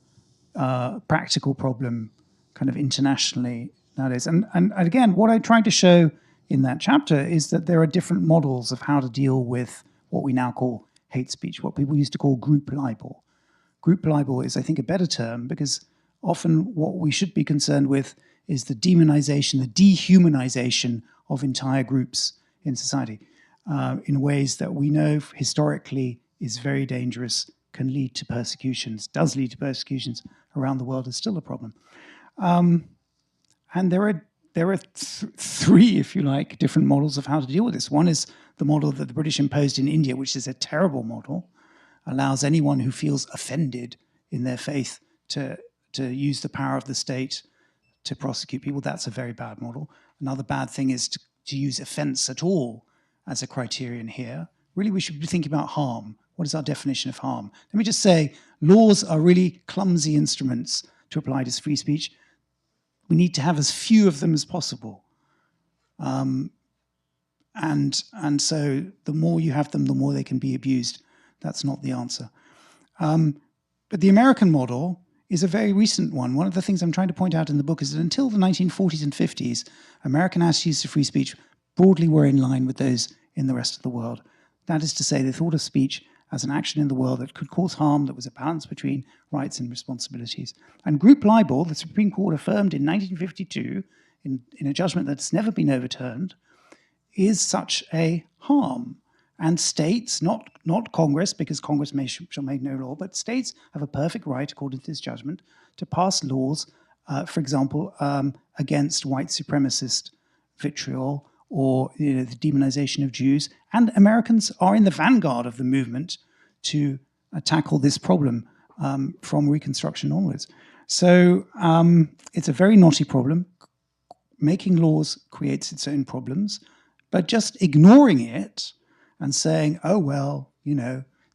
Speaker 5: practical problem, kind of internationally nowadays. And again, what I'm trying to show in that chapter is that there are different models of how to deal with what we now call hate speech, what people used to call group libel. Group libel is, I think, a better term because often what we should be concerned with is the demonization, the dehumanization of entire groups in society in ways that we know historically is very dangerous, can lead to persecutions, does lead to persecutions around the world, is still a problem. And there are three, if you like, different models of how to deal with this. One is the model that the British imposed in India, which is a terrible model, allows anyone who feels offended in their faith to use the power of the state to prosecute people. That's a very bad model. Another bad thing is to use offense at all as a criterion here. Really, we should be thinking about harm. What is our definition of harm? Let me just say, laws are really clumsy instruments to apply to free speech. We need to have as few of them as possible. And so the more you have them, the more they can be abused. That's not the answer. But the American model is a very recent one. One of the things I'm trying to point out in the book is that until the 1940s and 50s, American attitudes to free speech broadly were in line with those in the rest of the world. That is to say, they thought of speech as an action in the world that could cause harm, that was a balance between rights and responsibilities. And group libel, the Supreme Court affirmed in 1952, in a judgment that's never been overturned, is such a harm. And states, not Congress, because Congress shall make no law, but states have a perfect right, according to this judgment, to pass laws, for example, against white supremacist vitriol or the demonization of Jews. And Americans are in the vanguard of the movement to tackle this problem from Reconstruction onwards. So it's a very knotty problem. Making laws creates its own problems, but just ignoring it and saying, oh, well,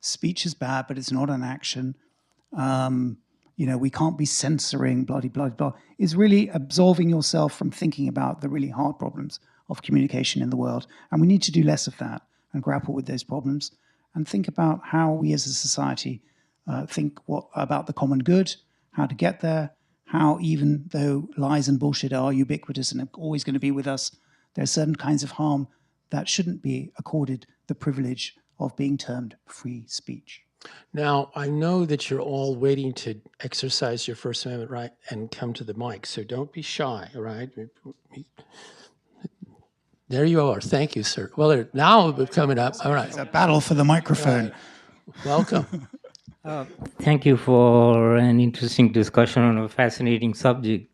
Speaker 5: speech is bad, but it's not an action. We can't be censoring, blah, blah, blah, is really absolving yourself from thinking about the really hard problems of communication in the world. And we need to do less of that and grapple with those problems and think about how we as a society think about the common good, how to get there, how even though lies and bullshit are ubiquitous and are always going to be with us, there are certain kinds of harm that shouldn't be accorded the privilege of being termed free speech.
Speaker 6: Now, I know that you're all waiting to exercise your First Amendment right and come to the mic, so don't be shy, all right? There you are. Thank you, sir. Well, now we're coming up. All right.
Speaker 5: It's a battle for the microphone.
Speaker 6: Right. Welcome.
Speaker 7: Thank you for an interesting discussion on a fascinating subject.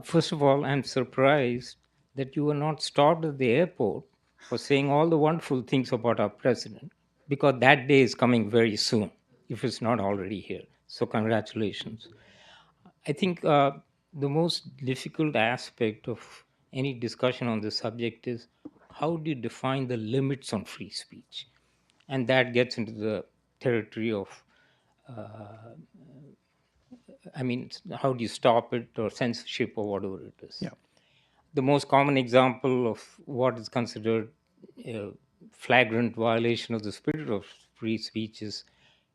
Speaker 7: First of all, I'm surprised that you were not stopped at the airport for saying all the wonderful things about our president, because that day is coming very soon, if it's not already here. So congratulations. I think the most difficult aspect of any discussion on this subject is how do you define the limits on free speech? And that gets into the territory of, how do you stop it, or censorship, or whatever it is.
Speaker 5: Yeah.
Speaker 7: The most common example of what is considered a flagrant violation of the spirit of free speech is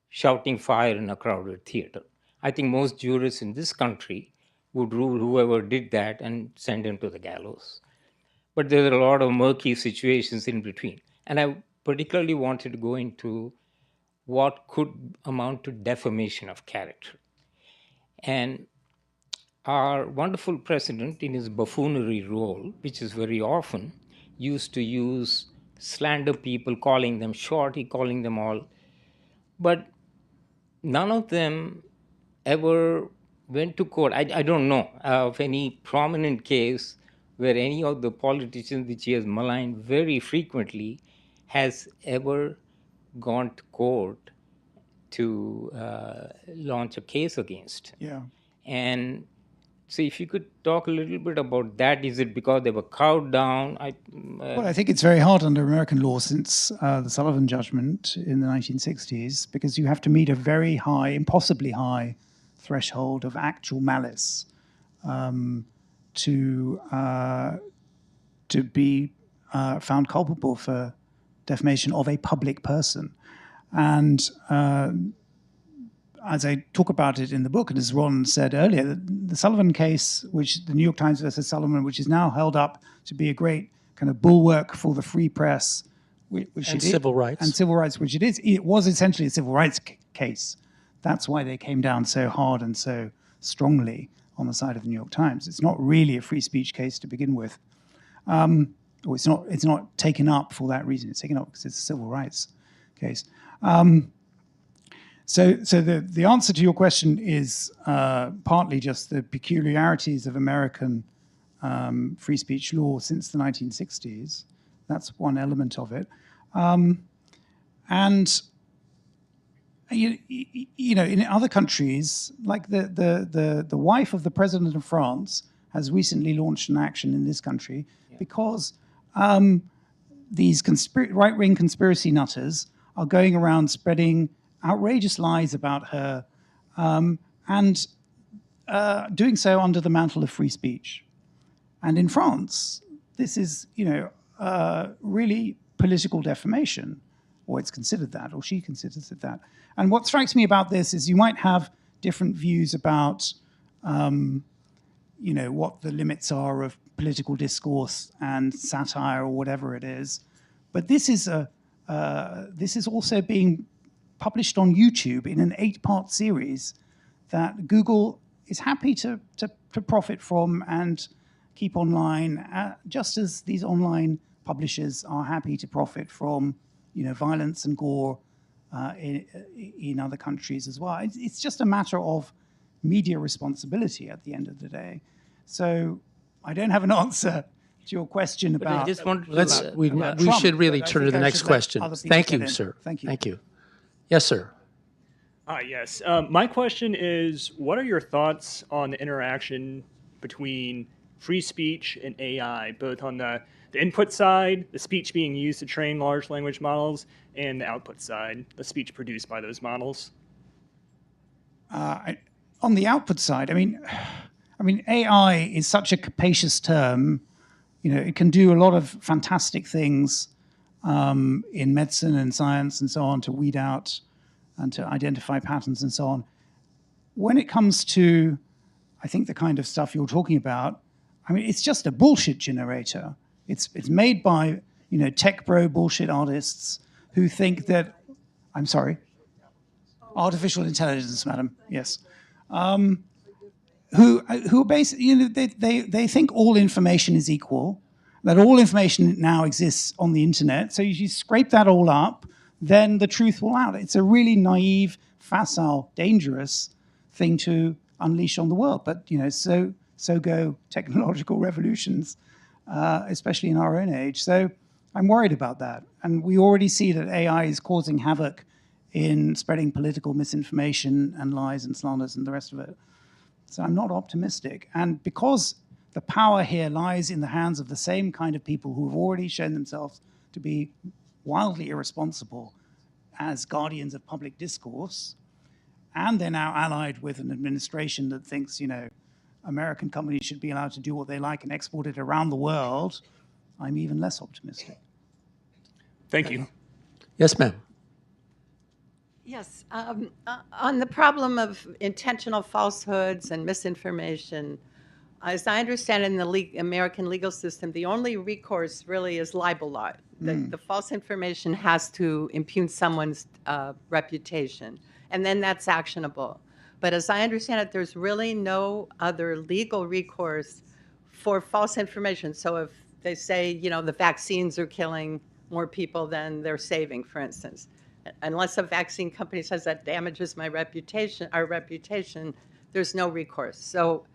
Speaker 7: shouting fire in a crowded theater. I think most jurists in this country would rule whoever did that and send him to the gallows. But there are a lot of murky situations in between. And I particularly wanted to go into what could amount to defamation of character. And our wonderful president, in his buffoonery role, which is very often, used to use slander people, calling them shorty, calling them all. But none of them ever went to court. I don't know of any prominent case where any of the politicians which he has maligned very frequently has ever gone to court to launch a case against him.
Speaker 5: Yeah.
Speaker 7: And so if you could talk a little bit about that, is it because they were cowed down?
Speaker 5: Well, I think it's very hard under American law since the Sullivan judgment in the 1960s, because you have to meet a very high, impossibly high threshold of actual malice to be found culpable for defamation of a public person. And as I talk about it in the book, and as Ron said earlier, the Sullivan case, which the New York Times versus Sullivan, which is now held up to be a great kind of bulwark for the free press,
Speaker 6: and civil rights,
Speaker 5: which it is. It was essentially a civil rights case. That's why they came down so hard and so strongly on the side of the New York Times. It's not really a free speech case to begin with, or it's not taken up for that reason. It's taken up because it's a civil rights case. So the answer to your question is partly just the peculiarities of American free speech law since the 1960s. That's one element of it. And you know, in other countries, like the wife of the president of France has recently launched an action in this country because these right-wing conspiracy nutters are going around spreading outrageous lies about her and doing so under the mantle of free speech. And in France, this is, you know, really political defamation, or it's considered that, or she considers it that. And what strikes me about this is you might have different views about, you know, what the limits are of political discourse and satire or whatever it is. But this is also being published on YouTube in an 8-part series that Google is happy to profit from and keep online, just as these online publishers are happy to profit from, you know, violence and gore in other countries as well. It's just a matter of media responsibility at the end of the day. So I don't have an answer to your question about.
Speaker 7: I just want
Speaker 6: we should really turn to the next question. Thank you, sir.
Speaker 5: Thank you.
Speaker 6: Thank you. Yes, sir.
Speaker 8: Yes. My question is, what are your thoughts on the interaction between free speech and AI, both on the input side, the speech being used to train large language models, and the output side, the speech produced by those models?
Speaker 5: On the output side, I mean, AI is such a capacious term. You know, it can do a lot of fantastic things in medicine and science and so on to weed out and to identify patterns and so on. When it comes to, I think, the kind of stuff you're talking about, I mean, it's just a bullshit generator. It's made by, you know, tech bro bullshit artists who think that, I'm sorry, artificial intelligence, madam, yes, who basically, you know, they think all information is equal, that all information now exists on the internet. So you scrape that all up, then the truth will out. It's a really naive, facile, dangerous thing to unleash on the world. But, you know, so go technological revolutions, especially in our own age. So I'm worried about that. And we already see that AI is causing havoc in spreading political misinformation and lies and slanders and the rest of it. So I'm not optimistic. And because the power here lies in the hands of the same kind of people who have already shown themselves to be wildly irresponsible as guardians of public discourse, and they're now allied with an administration that thinks, you know, American companies should be allowed to do what they like and export it around the world, I'm even less optimistic.
Speaker 8: Thank you.
Speaker 6: Yes, ma'am.
Speaker 9: Yes, on the problem of intentional falsehoods and misinformation, as I understand in the American legal system, the only recourse really is libel law. The false information has to impugn someone's reputation, and then that's actionable. But as I understand it, there's really no other legal recourse for false information. So if they say, the vaccines are killing more people than they're saving, for instance, unless a vaccine company says that damages my reputation, our reputation, there's no recourse. So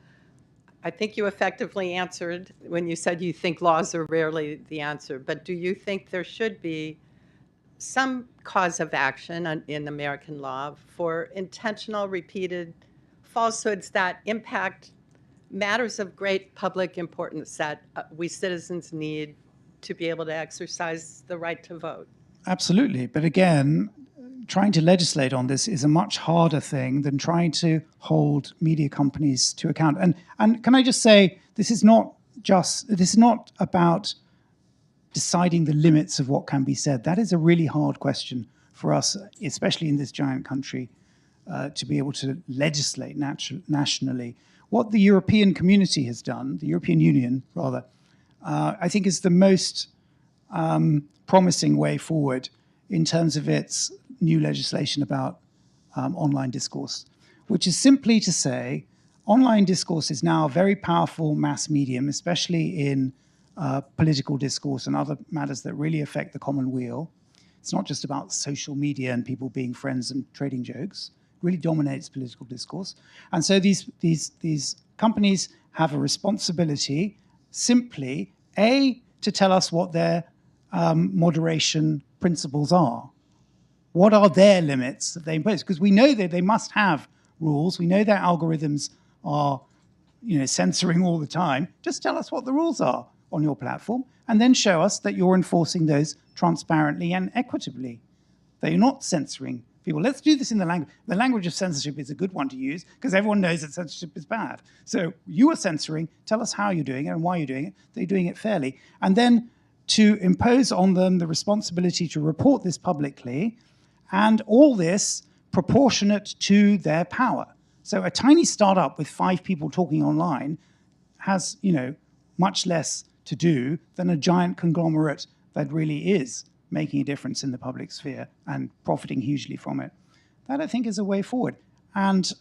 Speaker 9: I think you effectively answered when you said you think laws are rarely the answer, but do you think there should be some cause of action in American law for intentional, repeated falsehoods that impact matters of great public importance that we citizens need to be able to exercise the right to vote?
Speaker 5: Absolutely. But again, trying to legislate on this is a much harder thing than trying to hold media companies to account. And can I just say, this is not about deciding the limits of what can be said. That is a really hard question for us, especially in this giant country, to be able to legislate nationally. What the European community has done, the European Union rather, I think is the most promising way forward in terms of its new legislation about online discourse, which is simply to say online discourse is now a very powerful mass medium, especially in political discourse and other matters that really affect the common weal. It's not just about social media and people being friends and trading jokes. It really dominates political discourse. And so these companies have a responsibility simply, A, to tell us what their moderation principles are. What are their limits that they impose? Because we know that they must have rules. We know their algorithms are, censoring all the time. Just tell us what the rules are on your platform, and then show us that you're enforcing those transparently and equitably. That you're not censoring people. Let's do this in the language. The language of censorship is a good one to use because everyone knows that censorship is bad. So you are censoring. Tell us how you're doing it and why you're doing it. That you're doing it fairly, and then to impose on them the responsibility to report this publicly, and all this proportionate to their power. So a tiny startup with 5 people talking online has, much less to do than a giant conglomerate that really is making a difference in the public sphere and profiting hugely from it. That, I think, is a way forward. And,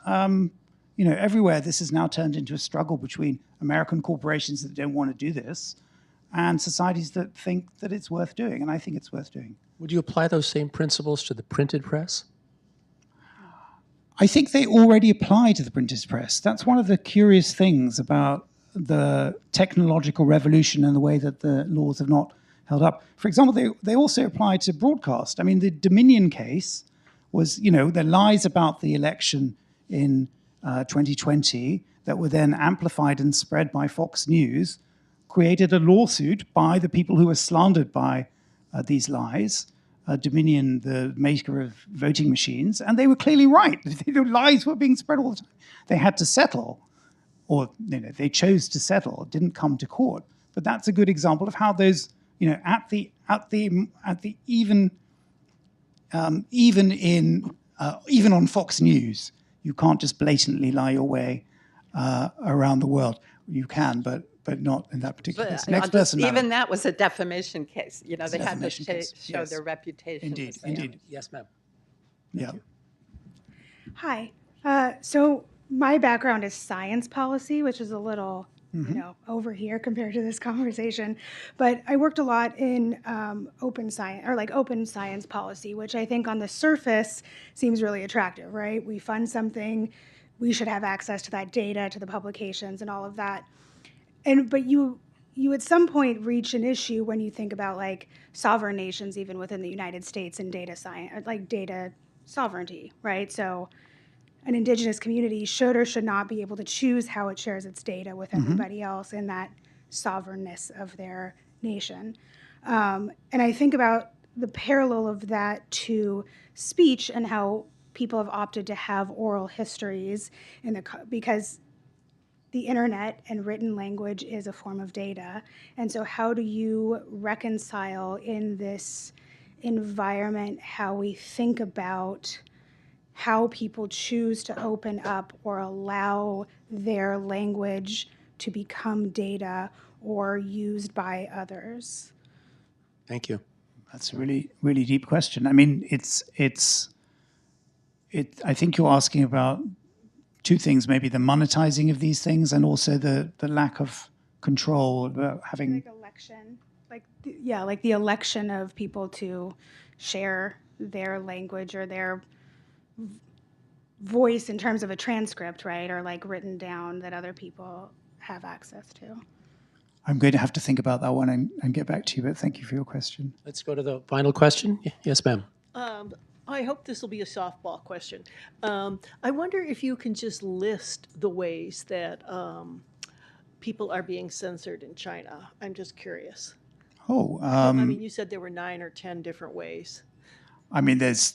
Speaker 5: everywhere this has now turned into a struggle between American corporations that don't want to do this and societies that think that it's worth doing. And I think it's worth doing.
Speaker 6: Would you apply those same principles to the printed press?
Speaker 5: I think they already apply to the printed press. That's one of the curious things about the technological revolution and the way that the laws have not held up. For example, they also apply to broadcast. I mean, the Dominion case was, the lies about the election in 2020 that were then amplified and spread by Fox News created a lawsuit by the people who were slandered by these lies, Dominion, the maker of voting machines, and they were clearly right. The lies were being spread all the time. They had to settle, or they chose to settle, didn't come to court. But that's a good example of how those, even on Fox News, you can't just blatantly lie your way around the world. You can, but not in that particular case. Next person.
Speaker 9: Even that was a defamation case. They had to show
Speaker 5: yes.
Speaker 9: their reputation.
Speaker 5: Indeed.
Speaker 6: Yes, ma'am.
Speaker 5: Yeah.
Speaker 3: Hi. So my background is science policy, which is a little, over here compared to this conversation. But I worked a lot in open science policy, which I think on the surface seems really attractive, right? We fund something, we should have access to that data, to the publications and all of that. But you at some point reach an issue when you think about like sovereign nations, even within the United States, and data science, like data sovereignty, right? So an indigenous community should or should not be able to choose how it shares its data with everybody else in that sovereignness of their nation. And I think about the parallel of that to speech and how people have opted to have oral histories because the internet and written language is a form of data. And so how do you reconcile in this environment how we think about how people choose to open up or allow their language to become data or used by others?
Speaker 6: Thank you.
Speaker 5: That's a really, really deep question. I mean, I think you're asking about two things, maybe the monetizing of these things and also the lack of control about having.
Speaker 3: Like election, like the election of people to share their language or their voice in terms of a transcript, right? Or like written down that other people have access to.
Speaker 5: I'm going to have to think about that one and get back to you, but thank you for your question.
Speaker 6: Let's go to the final question. Yes, ma'am.
Speaker 10: I hope this will be a softball question. I wonder if you can just list the ways that people are being censored in China. I'm just curious. I mean, you said there were 9 or 10 different ways.
Speaker 5: I mean, there's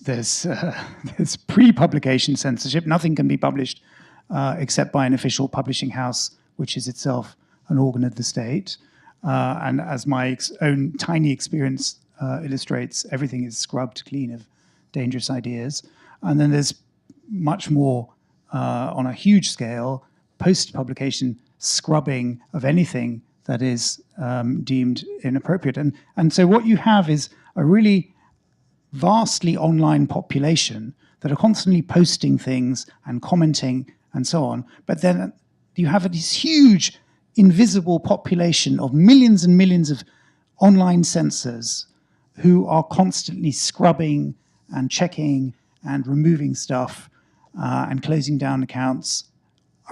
Speaker 5: pre-publication censorship. Nothing can be published except by an official publishing house, which is itself an organ of the state. And as my own tiny experience illustrates, everything is scrubbed clean of dangerous ideas. And then there's much more on a huge scale, post-publication scrubbing of anything that is deemed inappropriate. And so what you have is a really vastly online population that are constantly posting things and commenting and so on. But then you have this huge invisible population of millions and millions of online censors who are constantly scrubbing and checking and removing stuff and closing down accounts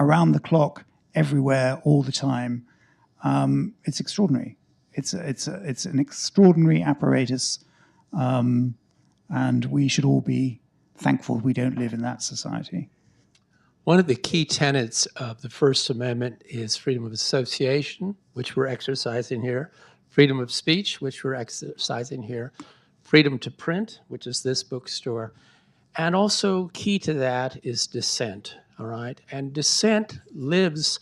Speaker 5: around the clock, everywhere, all the time. It's extraordinary. It's an extraordinary apparatus, and we should all be thankful we don't live in that society.
Speaker 6: One of the key tenets of the First Amendment is freedom of association, which we're exercising here, freedom of speech, which we're exercising here, freedom to print, which is this bookstore, and also key to that is dissent, all right? And dissent lives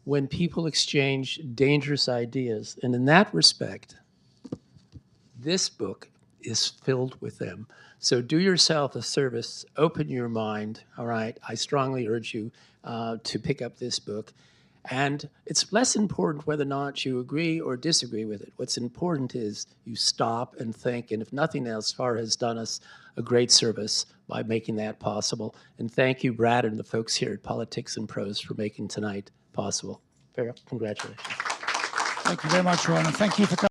Speaker 6: when people exchange dangerous ideas. And in that respect, this book is filled with them. So do yourself a service, open your mind, all right? I strongly urge you to pick up this book. And it's less important whether or not you agree or disagree with it. What's important is you stop and think, and if nothing else, Fara has done us a great service by making that possible. And thank you, Brad, and the folks here at Politics and Prose for making tonight possible. Fara, congratulations.
Speaker 5: Thank you very much, Ron, and thank you for coming.